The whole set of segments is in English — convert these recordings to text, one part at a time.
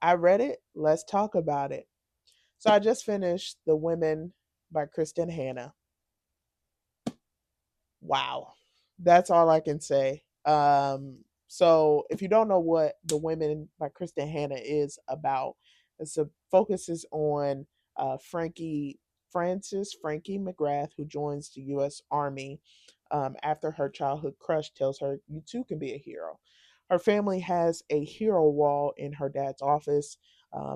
I read it. Let's talk about it. So I just finished The Women by Kristin Hannah. Wow. That's all I can say. So if you don't know what The Women by Kristin Hannah is about, it's a focuses on Frankie McGrath, who joins the U.S. Army after her childhood crush tells her, "You too can be a hero." Her family has a hero wall in her dad's office,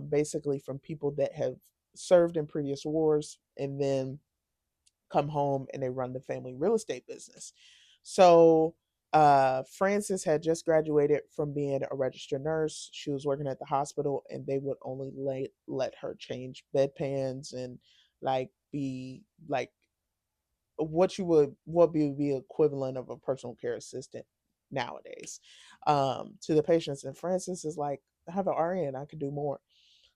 basically from people that have served in previous wars and then come home and they run the family real estate business. So Frances had just graduated from being a registered nurse. She was working at the hospital, and they would only let her change bedpans and like be like what would be equivalent of a personal care assistant nowadays to the patients. And Frances is like, I have an RN, I could do more.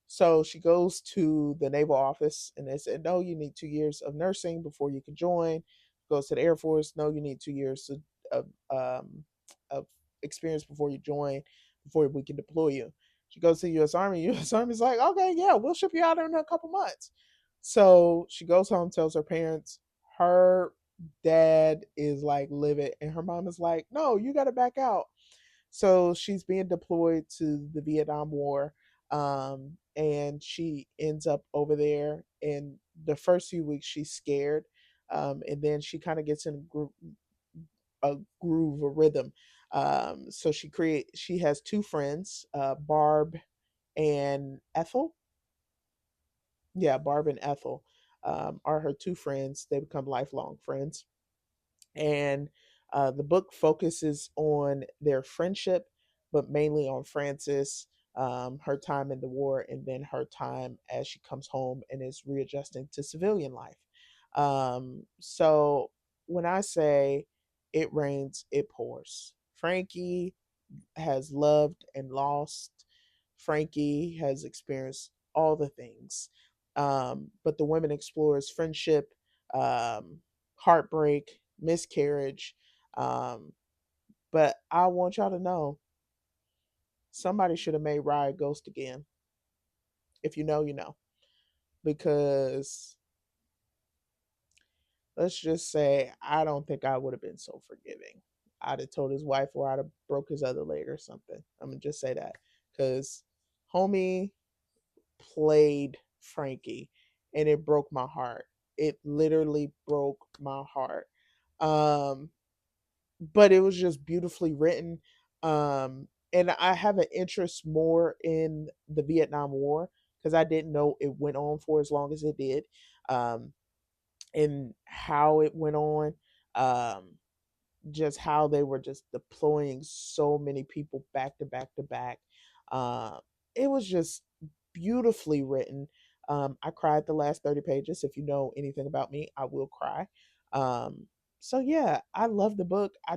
So she goes to the naval office and they said, no, you need 2 years of nursing before you can join. Goes to the Air Force, no, you need 2 years of experience before you join, before we can deploy you. She goes to the U.S. Army. U.S. Army's like, okay, yeah, we'll ship you out in a couple months. So she goes home, tells her parents. Her dad is like livid, and her mom is like, no, you got to back out. So she's being deployed to the Vietnam War, and she ends up over there. And the first few weeks, she's scared, and then she kind of gets in a groove, a rhythm. So she has two friends, Barb and Ethel. Yeah, Barb and Ethel are her two friends. They become lifelong friends, and the book focuses on their friendship, but mainly on Frances, her time in the war, and then her time as she comes home and is readjusting to civilian life. So when I say it rains, it pours. Frankie has loved and lost. Frankie has experienced all the things. But the women explores friendship, um, heartbreak, miscarriage. Um, but I want y'all to know somebody should have made Riot Ghost again. If you know, you know. Because let's just say I don't think I would have been so forgiving. I'd have told his wife or I'd have broke his other leg or something. I'm gonna just say that. Cause homie played Frankie and it broke my heart. It literally broke my heart. Um, but it was just beautifully written. And I have an interest more in the Vietnam War because I didn't know it went on for as long as it did, and how it went on. Um, just how they were just deploying so many people back to back to back. Uh, it was just beautifully written. I cried the last 30 pages. If you know anything about me, I will cry. Um, so yeah, I love the book. I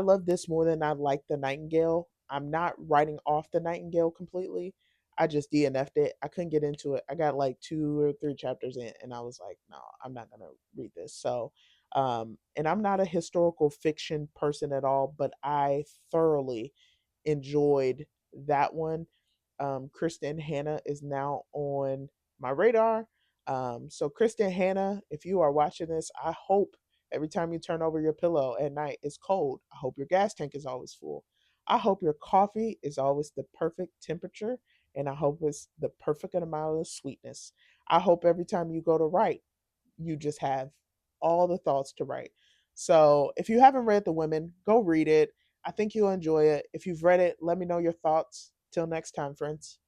love this more than I like the Nightingale. I'm not writing off the Nightingale completely. I just DNF'd it. I couldn't get into it. I got like 2 or 3 chapters in, and I was like, no, I'm not gonna read this. So and I'm not a historical fiction person at all, but I thoroughly enjoyed that one. Kristin Hannah is now on my radar. So, Kristin Hannah, if you are watching this, I hope every time you turn over your pillow at night, it's cold. I hope your gas tank is always full. I hope your coffee is always the perfect temperature, and I hope it's the perfect amount of sweetness. I hope every time you go to write, you just have all the thoughts to write. So if you haven't read The Women, go read it. I think you'll enjoy it. If you've read it, let me know your thoughts. Till next time, friends.